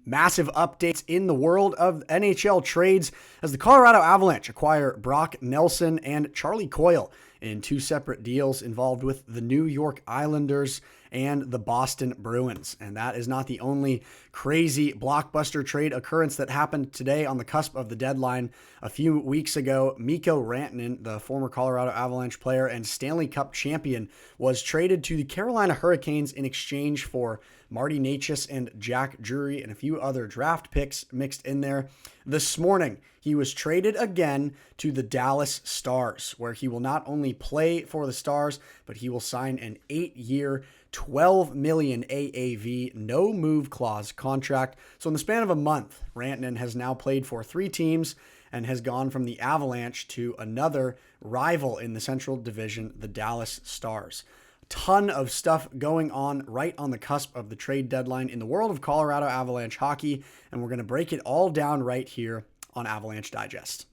Massive updates in the world of NHL trades as the Colorado Avalanche acquire Brock Nelson and Charlie Coyle in two separate deals involved with the New York Islanders and the Boston Bruins. And that is not the only crazy blockbuster trade occurrence that happened today on the cusp of the deadline. A few weeks ago, Mikko Rantanen, the former Colorado Avalanche player and Stanley Cup champion, was traded to the Carolina Hurricanes in exchange for Marty Necas and Jack Drury and a few other draft picks mixed in there. This morning, he was traded again to the Dallas Stars, where he will not only play for the Stars, but he will sign an 8-year, $12 million AAV, no move clause contract. So in the span of a month, Rantanen has now played for 3 teams and has gone from the Avalanche to another rival in the Central Division, the Dallas Stars. Ton of stuff going on right on the cusp of the trade deadline in the world of Colorado Avalanche hockey, and we're going to break it all down right here on Avalanche Digest.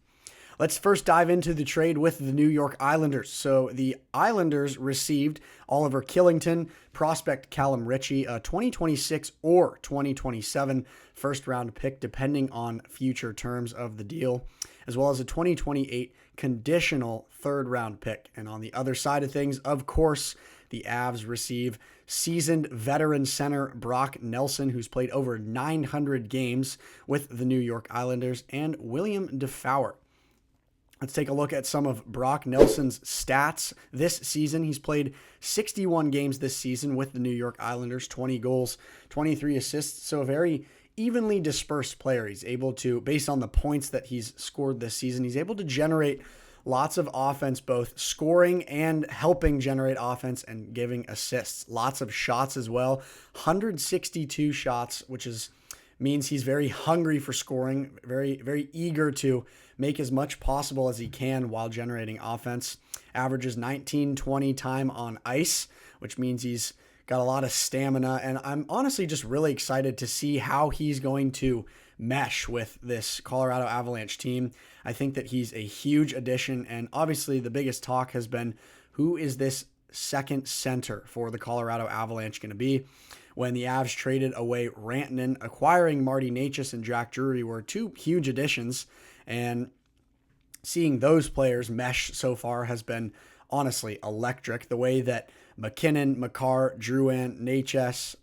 Let's first dive into the trade with the New York Islanders. So the Islanders received Oliver Killington, prospect Callum Ritchie, a 2026 or 2027 first-round pick, depending on future terms of the deal, as well as a 2028 conditional third-round pick. And on the other side of things, of course, the Avs receive seasoned veteran center Brock Nelson, who's played over 900 games with the New York Islanders, and William Defauer. Let's take a look at some of Brock Nelson's stats this season. He's played 61 games this season with the New York Islanders, 20 goals, 23 assists, so a very evenly dispersed player. He's able to, based on the points that he's scored this season, he's able to generate lots of offense, both scoring and helping generate offense and giving assists. Lots of shots as well. 162 shots, which means he's very hungry for scoring, very, very eager to make as much possible as he can while generating offense. Averages 19-20 time on ice, which means he's got a lot of stamina. And I'm honestly just really excited to see how he's going to mesh with this Colorado Avalanche team. I think that he's a huge addition, and obviously the biggest talk has been, who is this second center for the Colorado Avalanche going to be? When the Avs traded away Rantanen, acquiring Marty Necas and Jack Drury were two huge additions, and seeing those players mesh so far has been honestly electric. The way that MacKinnon, Makar, Drouin, Necas,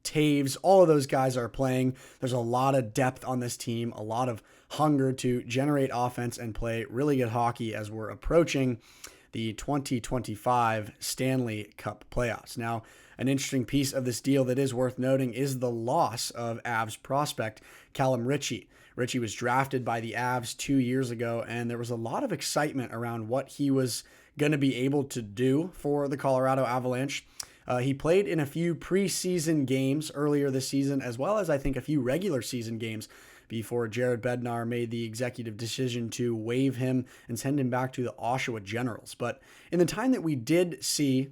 Taves, all of those guys are playing. There's a lot of depth on this team, a lot of hunger to generate offense and play really good hockey as we're approaching the 2025 Stanley Cup playoffs. Now, an interesting piece of this deal that is worth noting is the loss of Avs prospect Callum Ritchie. Ritchie was drafted by the Avs 2 years ago, and there was a lot of excitement around what he was going to be able to do for the Colorado Avalanche. He played in a few preseason games earlier this season, as well as I think a few regular season games before Jared Bednar made the executive decision to waive him and send him back to the Oshawa Generals. But in the time that we did see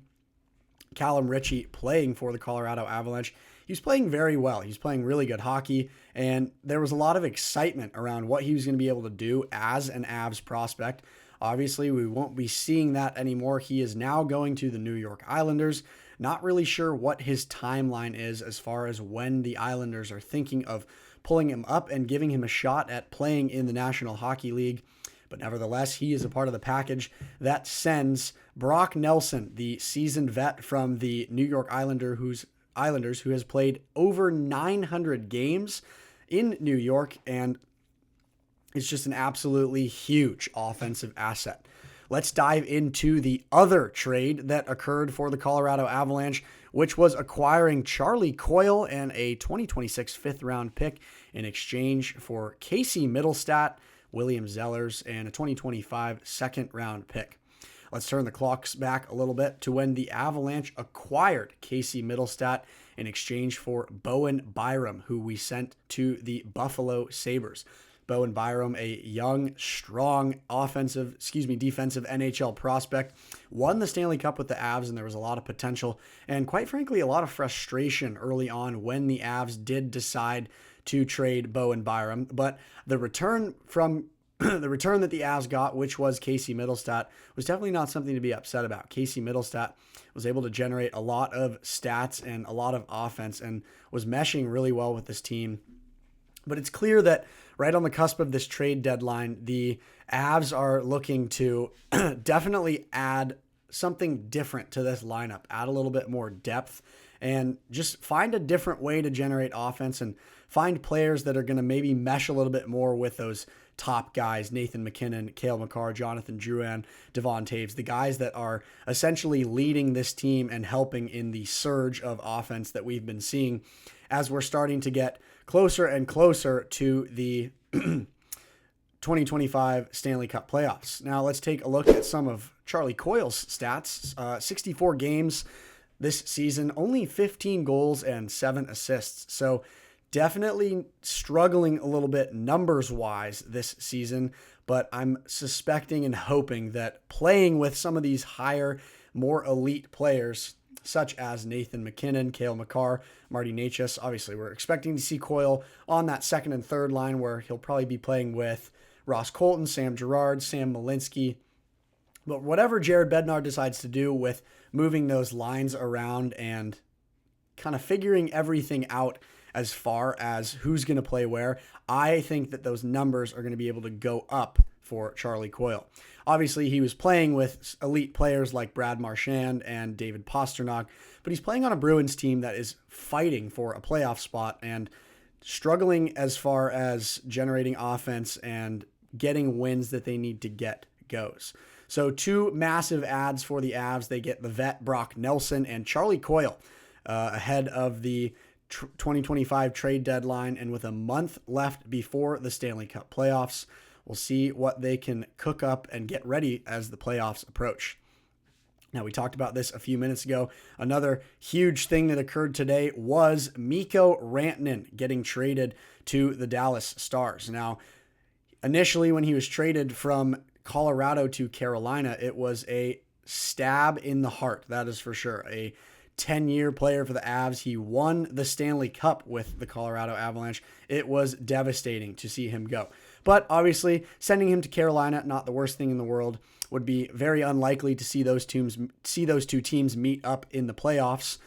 Callum Ritchie playing for the Colorado Avalanche, he was playing very well. He was playing really good hockey, and there was a lot of excitement around what he was going to be able to do as an Avs prospect. Obviously, we won't be seeing that anymore. He is now going to the New York Islanders. Not really sure what his timeline is as far as when the Islanders are thinking of pulling him up and giving him a shot at playing in the National Hockey League. But nevertheless, he is a part of the package that sends Brock Nelson, the seasoned vet from the New York Islanders, who has played over 900 games in New York, and it's just an absolutely huge offensive asset. Let's dive into the other trade that occurred for the Colorado Avalanche, which was acquiring Charlie Coyle and a 2026 fifth-round pick in exchange for Casey Mittelstadt, William Zellers, and a 2025 second-round pick. Let's turn the clocks back a little bit to when the Avalanche acquired Casey Mittelstadt in exchange for Bowen Byram, who we sent to the Buffalo Sabres. Bowen Byram, a young, strong defensive NHL prospect, won the Stanley Cup with the Avs, and there was a lot of potential and, quite frankly, a lot of frustration early on when the Avs did decide to trade Bowen Byram. But the return from the return that the Avs got, which was Casey Middlestat, was definitely not something to be upset about. Casey Middlestat was able to generate a lot of stats and a lot of offense and was meshing really well with this team. But it's clear that right on the cusp of this trade deadline, the Avs are looking to definitely add something different to this lineup, add a little bit more depth, and just find a different way to generate offense and find players that are going to maybe mesh a little bit more with those top guys, Nathan MacKinnon, Cale Makar, Jonathan Drouin, Devon Taves, the guys that are essentially leading this team and helping in the surge of offense that we've been seeing as we're starting to get closer and closer to the 2025 Stanley Cup playoffs. Now let's take a look at some of Charlie Coyle's stats. 64 games this season, only 15 goals and 7 assists. So definitely struggling a little bit numbers-wise this season, but I'm suspecting and hoping that playing with some of these higher, more elite players, such as Nathan MacKinnon, Cale Makar, Marty Necas. Obviously, we're expecting to see Coyle on that second and third line where he'll probably be playing with Ross Colton, Sam Girard, Sam Malinsky. But whatever Jared Bednar decides to do with moving those lines around and kind of figuring everything out as far as who's going to play where, I think that those numbers are going to be able to go up for Charlie Coyle. Obviously, he was playing with elite players like Brad Marchand and David Pastrnak, but he's playing on a Bruins team that is fighting for a playoff spot and struggling as far as generating offense and getting wins that they need to get goes. So 2 massive adds for the Avs. They get the vet Brock Nelson and Charlie Coyle ahead of the 2025 trade deadline, and with a month left before the Stanley Cup playoffs, we'll see what they can cook up and get ready as the playoffs approach. Now, we talked about this a few minutes ago. Another huge thing that occurred today was Mikko Rantanen getting traded to the Dallas Stars. Now, initially when he was traded from Colorado to Carolina, it was a stab in the heart, that is for sure. A 10-year player for the Avs. He won the Stanley Cup with the Colorado Avalanche. It was devastating to see him go. But obviously, sending him to Carolina, not the worst thing in the world. Would be very unlikely to see those two teams meet up in the playoffs.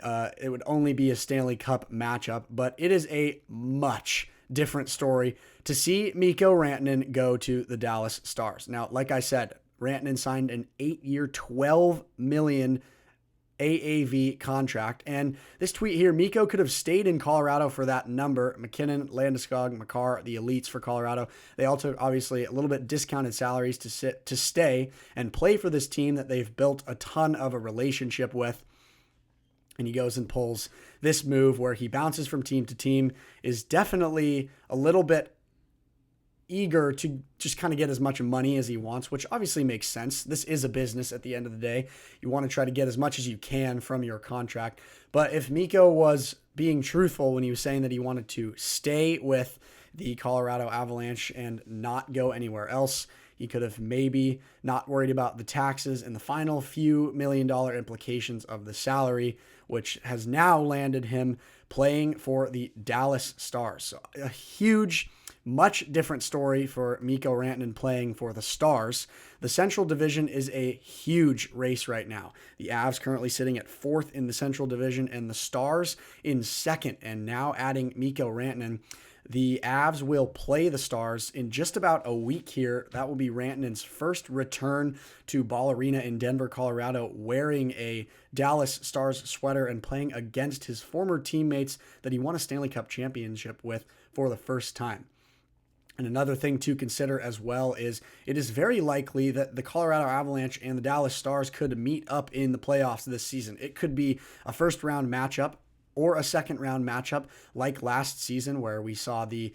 It would only be a Stanley Cup matchup, but it is a much different story to see Mikko Rantanen go to the Dallas Stars. Now, like I said, Rantanen signed an 8-year, $12 million AAV contract. And this tweet here, Mikko could have stayed in Colorado for that number. MacKinnon, Landeskog, Makar, the elites for Colorado. They all took obviously a little bit discounted salaries to stay and play for this team that they've built a ton of a relationship with. And he goes and pulls this move where he bounces from team to team, is definitely a little bit eager to just kind of get as much money as he wants, which obviously makes sense. This is a business at the end of the day. You want to try to get as much as you can from your contract. But if Mikko was being truthful when he was saying that he wanted to stay with the Colorado Avalanche and not go anywhere else, he could have maybe not worried about the taxes and the final few $1 million implications of the salary, which has now landed him playing for the Dallas Stars. So a huge, much different story for Mikko Rantanen playing for the Stars. The Central Division is a huge race right now. The Avs currently sitting at 4th in the Central Division and the Stars in 2nd. And now adding Mikko Rantanen, the Avs will play the Stars in just about a week here. That will be Rantanen's first return to Ball Arena in Denver, Colorado, wearing a Dallas Stars sweater and playing against his former teammates that he won a Stanley Cup championship with for the first time. And another thing to consider as well is it is very likely that the Colorado Avalanche and the Dallas Stars could meet up in the playoffs this season. It could be a first-round matchup or a second-round matchup like last season where we saw the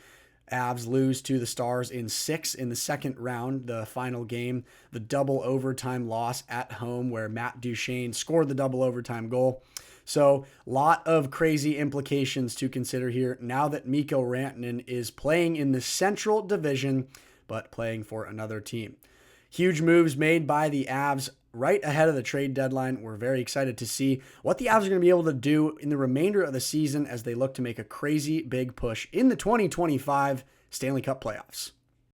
Avs lose to the Stars in 6 in the second round, the final game, the double overtime loss at home where Matt Duchene scored the double overtime goal. So a lot of crazy implications to consider here now that Mikko Rantanen is playing in the Central Division, but playing for another team. Huge moves made by the Avs right ahead of the trade deadline. We're very excited to see what the Avs are going to be able to do in the remainder of the season as they look to make a crazy big push in the 2025 Stanley Cup playoffs.